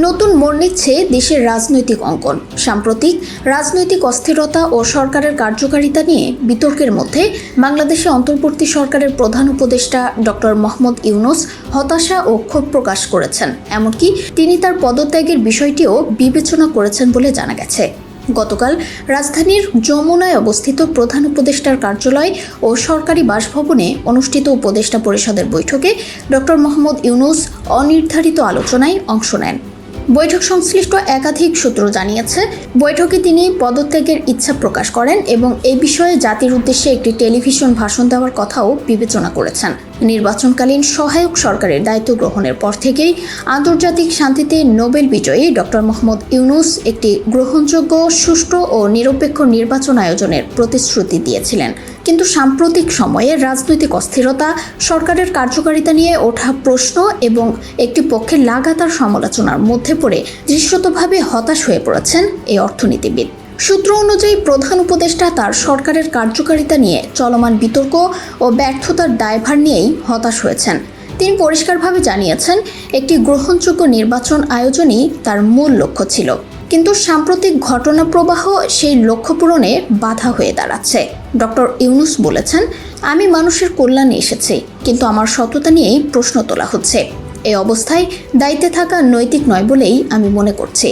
নতুন মোড় নিচ্ছে দেশের রাজনৈতিক অঙ্কন। সাম্প্রতিক রাজনৈতিক অস্থিরতা ও সরকারের কার্যকারিতা নিয়ে বিতর্কের মধ্যে বাংলাদেশে অন্তর্বর্তী সরকারের প্রধান উপদেষ্টা ডক্টর মোহাম্মদ ইউনূস হতাশা ও ক্ষোভ প্রকাশ করেছেন। এমনকি তিনি তার পদত্যাগের বিষয়টিও বিবেচনা করেছেন বলে জানা গেছে। গতকাল রাজধানীর যমুনায় অবস্থিত প্রধান উপদেষ্টার কার্যালয় ও সরকারি বাসভবনে অনুষ্ঠিত উপদেষ্টা পরিষদের বৈঠকে ডক্টর মোহাম্মদ ইউনূস অনির্ধারিত আলোচনায় অংশ নেন। বৈঠক সংশ্লিষ্ট একাধিক সূত্র জানিয়েছে, বৈঠকে তিনি পদত্যাগের ইচ্ছা প্রকাশ করেন এবং এই বিষয়ে জাতির উদ্দেশ্যে একটি টেলিভিশন ভাষণ দেওয়ার কথাও বিবেচনা করেছেন। নির্বাচনকালীন সহায়ক সরকারের দায়িত্ব গ্রহণের পর থেকেই আন্তর্জাতিক শান্তিতে নোবেল বিজয়ী ডক্টর মোহাম্মদ ইউনূস একটি গ্রহণযোগ্য, সুষ্ঠু ও নিরপেক্ষ নির্বাচন আয়োজনের প্রতিশ্রুতি দিয়েছিলেন। কিন্তু সাম্প্রতিক সময়ে রাজনৈতিক অস্থিরতা, সরকারের কার্যকারিতা নিয়ে ওঠা প্রশ্ন এবং একটি পক্ষের লাগাতার সমালোচনার মধ্যে পড়ে দৃশ্যতভাবে হতাশ হয়ে পড়েছেন এই অর্থনীতিবিদ। সূত্র অনুযায়ী প্রধান উপদেষ্টা তার সরকারের কার্যকারিতা নিয়ে চলমান বিতর্ক ও ব্যর্থতার দায়ভার নিয়েই হতাশ হয়েছেন। তিনি পরিষ্কারভাবে জানিয়েছেন, একটি গ্রহণযোগ্য নির্বাচন আয়োজনই তার মূল লক্ষ্য ছিল। কিন্তু সাম্প্রতিক ঘটনা প্রবাহ সেই লক্ষ্য পূরণে বাধা হয়ে দাঁড়াচ্ছে। ডক্টর ইউনূস বলেছেন, আমি মানুষের কল্যাণে এসেছি, কিন্তু আমার সততা নিয়েই প্রশ্ন তোলা হচ্ছে। এই অবস্থায় দায়িত্বে থাকা নৈতিক নয় বলেই আমি মনে করছি।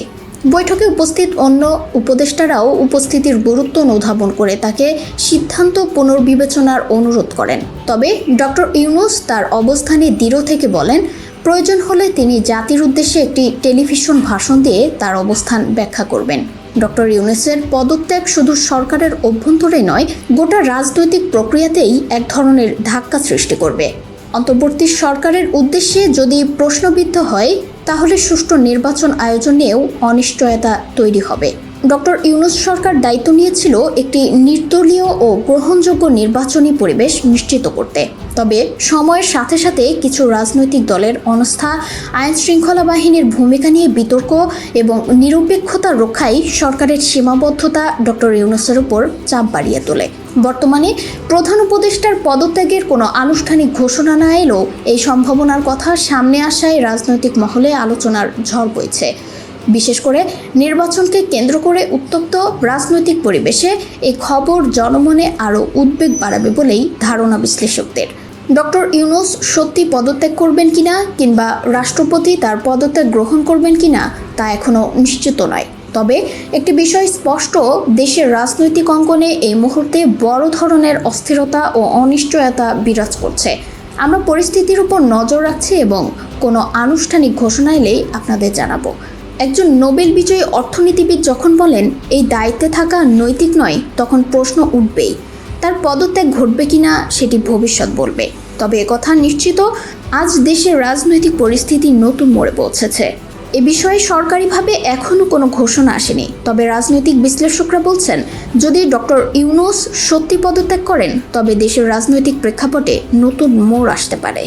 বৈঠকে উপস্থিত অন্য উপদেষ্টারাও উপস্থিতির গুরুত্ব অনুধাবন করে তাকে সিদ্ধান্ত পুনর্বিবেচনার অনুরোধ করেন। তবে ডক্টর ইউনূস তার অবস্থানে দৃঢ় থেকে বলেন, প্রয়োজন হলে তিনি জাতির উদ্দেশ্যে একটি টেলিভিশন ভাষণ দিয়ে তার অবস্থান ব্যাখ্যা করবেন। ডক্টর ইউনূসের পদত্যাগ শুধু সরকারের অভ্যন্তরে নয়, গোটা রাজনৈতিক প্রক্রিয়াতেই এক ধরনের ধাক্কা সৃষ্টি করবে। অন্তর্বর্তী সরকারের উদ্দেশ্যে যদি প্রশ্নবিদ্ধ হয়, তাহলে সুষ্ঠু নির্বাচন আয়োজন নিয়েও অনিশ্চয়তা তৈরি হবে। ডক্টর ইউনূস সরকার দায়িত্ব নিয়েছিল একটি নির্দলীয় ও গ্রহণযোগ্য নির্বাচনী পরিবেশ নিশ্চিত করতে। তবে সময়ের সাথে সাথে কিছু রাজনৈতিক দলের অনাস্থা, আইন শৃঙ্খলা বাহিনীর ভূমিকা নিয়ে বিতর্ক এবং নিরপেক্ষতা রক্ষায় সরকারের সীমাবদ্ধতা ডক্টর ইউনূসের উপর চাপ বাড়িয়ে তোলে। বর্তমানে প্রধান উপদেষ্টার পদত্যাগের কোনো আনুষ্ঠানিক ঘোষণা না এলেও এই সম্ভাবনার কথা সামনে আসায় রাজনৈতিক মহলে আলোচনার ঝড় বইছে। বিশেষ করে নির্বাচনকে কেন্দ্র করে উত্তপ্ত রাজনৈতিক পরিবেশে এই খবর জনমনে আরও উদ্বেগ বাড়াবে বলেই ধারণা বিশ্লেষকদের। ডক্টর ইউনূস সত্যি পদত্যাগ করবেন কিনা কিংবা রাষ্ট্রপতি তার পদত্যাগ গ্রহণ করবেন কিনা তা এখনও নিশ্চিত নয়। তবে একটি বিষয় স্পষ্ট, দেশের রাজনৈতিক অঙ্গনে এই মুহূর্তে বড় ধরনের অস্থিরতা ও অনিশ্চয়তা বিরাজ করছে। আমরা পরিস্থিতির উপর নজর রাখছি এবং কোনো আনুষ্ঠানিক ঘোষণা এলেই আপনাদের জানাবো। একজন নোবেল বিজয়ী অর্থনীতিবিদ যখন বলেন এই দায়িত্বে থাকা নৈতিক নয়, তখন প্রশ্ন উঠবেই। তার পদত্যাগ ঘটবে কিনা সেটি ভবিষ্যৎ বলবে। তবে একথা নিশ্চিত, আজ দেশের রাজনৈতিক পরিস্থিতি নতুন মোড়ে পৌঁছেছে। এ বিষয়ে সরকারিভাবে এখনও কোনো ঘোষণা আসেনি। তবে রাজনৈতিক বিশ্লেষকরা বলছেন, যদি ডক্টর ইউনূস সত্যি পদত্যাগ করেন, তবে দেশের রাজনৈতিক প্রেক্ষাপটে নতুন মোড় আসতে পারে।